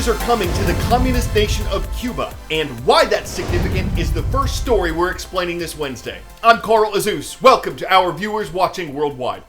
Changes are coming to the communist nation of Cuba, and why that's significant is the first story we're explaining this Wednesday. I'm Carl Azus. Welcome to our viewers watching worldwide.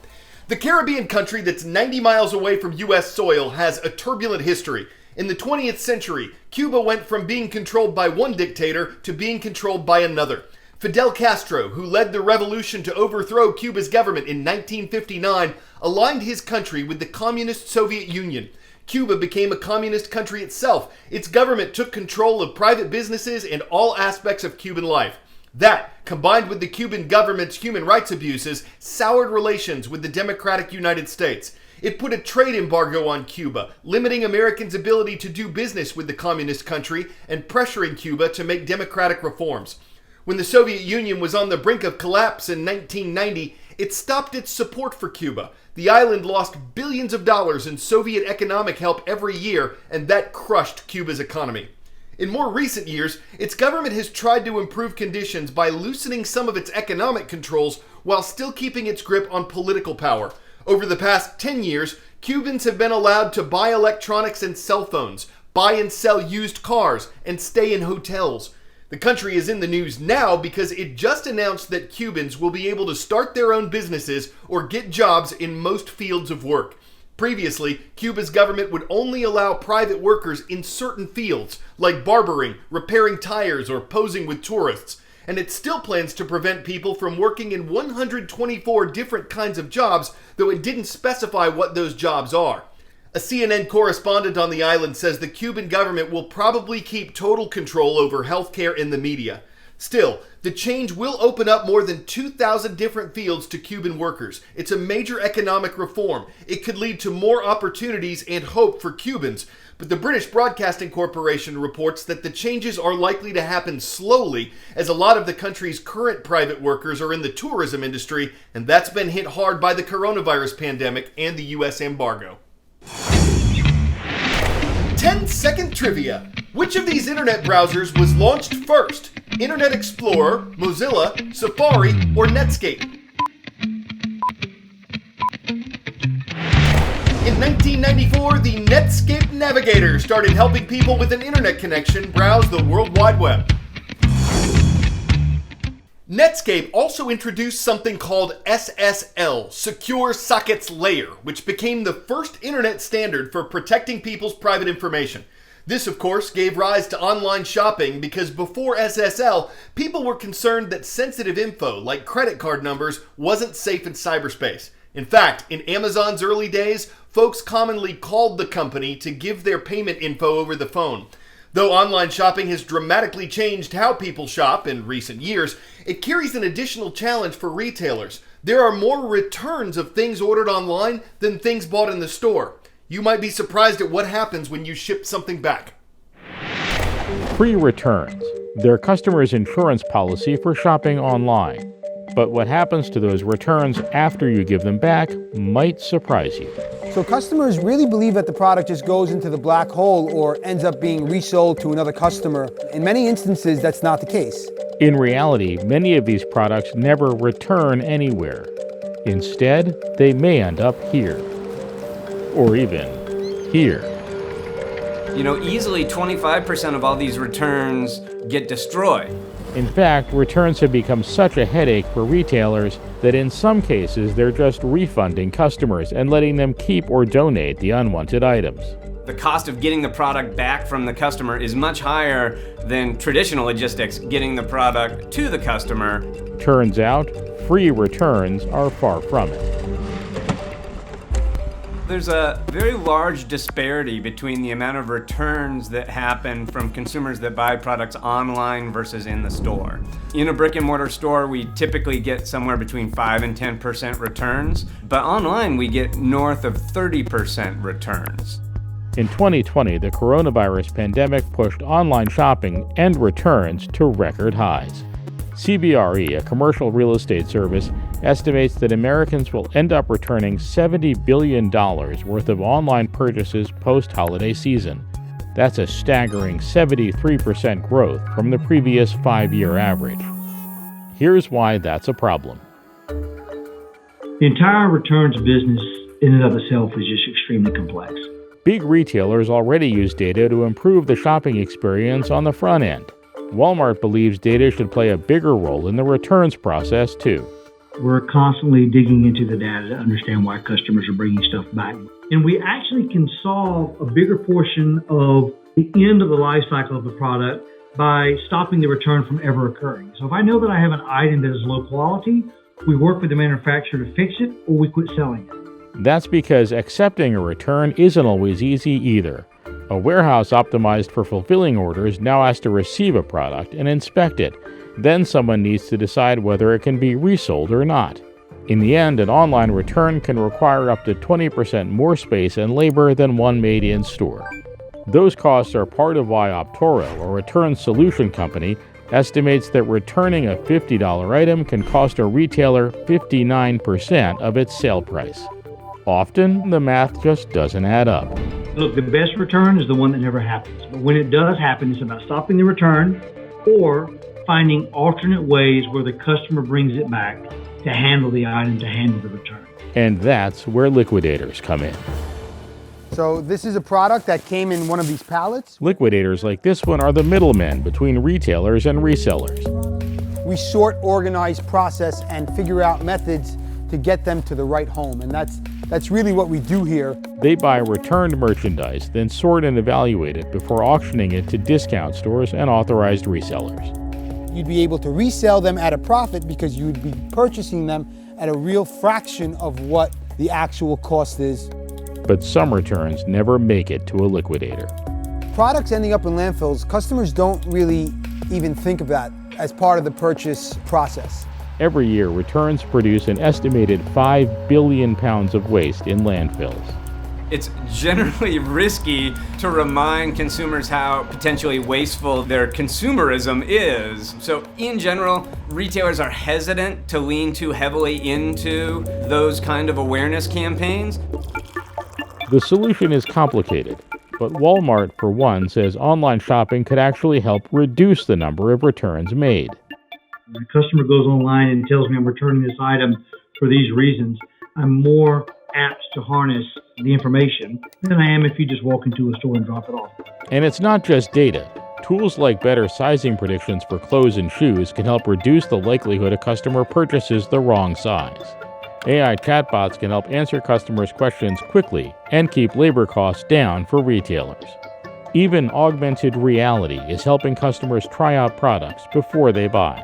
The Caribbean country that's 90 miles away from U.S. soil has a turbulent history. In the 20th century, Cuba went from being controlled by one dictator to being controlled by another. Fidel Castro, who led the revolution to overthrow Cuba's government in 1959, aligned his country with the communist Soviet Union. Cuba became a communist country itself. Its government took control of private businesses and all aspects of Cuban life. That, combined with the Cuban government's human rights abuses, soured relations with the democratic United States. It put a trade embargo on Cuba, limiting Americans' ability to do business with the communist country and pressuring Cuba to make democratic reforms. When the Soviet Union was on the brink of collapse in 1990, it stopped its support for Cuba. The island lost billions of dollars in Soviet economic help every year, and that crushed Cuba's economy. In more recent years, its government has tried to improve conditions by loosening some of its economic controls while still keeping its grip on political power. Over the past 10 years, Cubans have been allowed to buy electronics and cell phones, buy and sell used cars, and stay in hotels. The country is in the news now because it just announced that Cubans will be able to start their own businesses or get jobs in most fields of work. Previously, Cuba's government would only allow private workers in certain fields, like barbering, repairing tires, or posing with tourists. And it still plans to prevent people from working in 124 different kinds of jobs, though it didn't specify what those jobs are. A CNN correspondent on the island says the Cuban government will probably keep total control over healthcare and the media. Still, the change will open up more than 2,000 different fields to Cuban workers. It's a major economic reform. It could lead to more opportunities and hope for Cubans. But the British Broadcasting Corporation reports that the changes are likely to happen slowly, as a lot of the country's current private workers are in the tourism industry, and that's been hit hard by the coronavirus pandemic and the U.S. embargo. 10-second trivia. Which of these internet browsers was launched first? Internet Explorer, Mozilla, Safari, or Netscape? In 1994, the Netscape Navigator started helping people with an internet connection browse the World Wide Web. Netscape also introduced something called SSL, Secure Sockets Layer, which became the first internet standard for protecting people's private information. This, of course, gave rise to online shopping because before SSL, people were concerned that sensitive info, like credit card numbers, wasn't safe in cyberspace. In fact, in Amazon's early days, folks commonly called the company to give their payment info over the phone. Though online shopping has dramatically changed how people shop in recent years, it carries an additional challenge for retailers. There are more returns of things ordered online than things bought in the store. You might be surprised at what happens when you ship something back. Free returns. They're customers' insurance policy for shopping online. But what happens to those returns after you give them back might surprise you. So customers really believe that the product just goes into the black hole or ends up being resold to another customer. In many instances, that's not the case. In reality, many of these products never return anywhere. Instead, they may end up here. Or even here. Easily 25% of all these returns get destroyed. In fact, returns have become such a headache for retailers that in some cases they're just refunding customers and letting them keep or donate the unwanted items. The cost of getting the product back from the customer is much higher than traditional logistics getting the product to the customer. Turns out, free returns are far from it. There's a very large disparity between the amount of returns that happen from consumers that buy products online versus in the store. In a brick and mortar store, we typically get somewhere between 5 and 10% returns, but online we get north of 30% returns. In 2020, the coronavirus pandemic pushed online shopping and returns to record highs. CBRE, a commercial real estate service, estimates that Americans will end up returning $70 billion worth of online purchases post-holiday season. That's a staggering 73% growth from the previous 5-year average. Here's why that's a problem. The entire returns business in and of itself is just extremely complex. Big retailers already use data to improve the shopping experience on the front end. Walmart believes data should play a bigger role in the returns process, too. We're constantly digging into the data to understand why customers are bringing stuff back. And we actually can solve a bigger portion of the end of the life cycle of the product by stopping the return from ever occurring. So if I know that I have an item that is low quality, we work with the manufacturer to fix it or we quit selling it. That's because accepting a return isn't always easy either. A warehouse optimized for fulfilling orders now has to receive a product and inspect it. Then someone needs to decide whether it can be resold or not. In the end, an online return can require up to 20% more space and labor than one made in store. Those costs are part of why Optoro, a return solution company, estimates that returning a $50 item can cost a retailer 59% of its sale price. Often, the math just doesn't add up. Look, the best return is the one that never happens. But when it does happen, it's about stopping the return or finding alternate ways where the customer brings it back to handle the item, to handle the return. And that's where liquidators come in. So this is a product that came in one of these pallets. Liquidators like this one are the middlemen between retailers and resellers. We sort, organize, process, and figure out methods to get them to the right home. And that's really what we do here. They buy returned merchandise, then sort and evaluate it before auctioning it to discount stores and authorized resellers. You'd be able to resell them at a profit because you'd be purchasing them at a real fraction of what the actual cost is. But some returns never make it to a liquidator. Products ending up in landfills, customers don't really even think of that as part of the purchase process. Every year, returns produce an estimated 5 billion pounds of waste in landfills. It's generally risky to remind consumers how potentially wasteful their consumerism is. So in general, retailers are hesitant to lean too heavily into those kind of awareness campaigns. The solution is complicated, but Walmart, for one, says online shopping could actually help reduce the number of returns made. When a customer goes online and tells me I'm returning this item for these reasons, I'm more apt to harness the information than I am if you just walk into a store and drop it off. And it's not just data. Tools like better sizing predictions for clothes and shoes can help reduce the likelihood a customer purchases the wrong size. AI chatbots can help answer customers' questions quickly and keep labor costs down for retailers. Even augmented reality is helping customers try out products before they buy.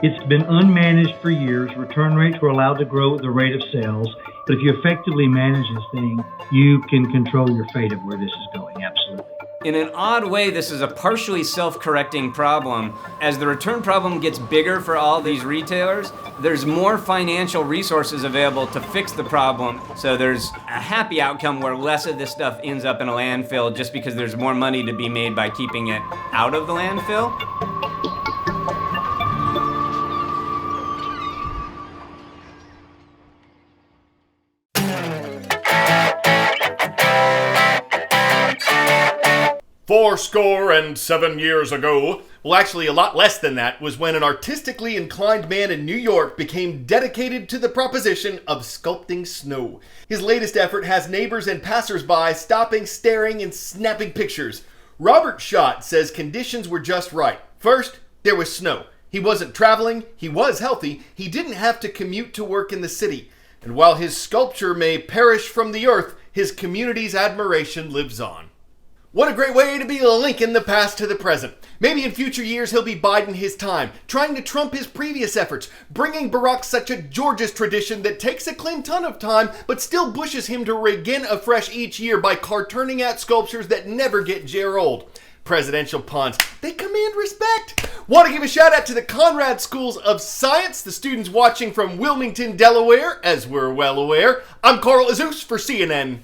It's been unmanaged for years. Return rates were allowed to grow at the rate of sales. But if you effectively manage this thing, you can control your fate of where this is going, absolutely. In an odd way, this is a partially self-correcting problem. As the return problem gets bigger for all these retailers, there's more financial resources available to fix the problem. So there's a happy outcome where less of this stuff ends up in a landfill just because there's more money to be made by keeping it out of the landfill. Fourscore and 7 years ago, well, actually a lot less than that, was when an artistically inclined man in New York became dedicated to the proposition of sculpting snow. His latest effort has neighbors and passersby stopping, staring, and snapping pictures. Robert Schott says conditions were just right. First, there was snow. He wasn't traveling, he was healthy, he didn't have to commute to work in the city. And while his sculpture may perish from the earth, his community's admiration lives on. What a great way to be linking the past to the present. Maybe in future years he'll be biding his time, trying to trump his previous efforts, bringing Barack such a George's tradition that takes a clean ton of time, but still pushes him to begin afresh each year by cartooning out sculptures that never get jeer old. Presidential puns, they command respect. Want to give a shout out to the Conrad Schools of Science, the students watching from Wilmington, Delaware, as we're well aware. I'm Carl Azus for CNN.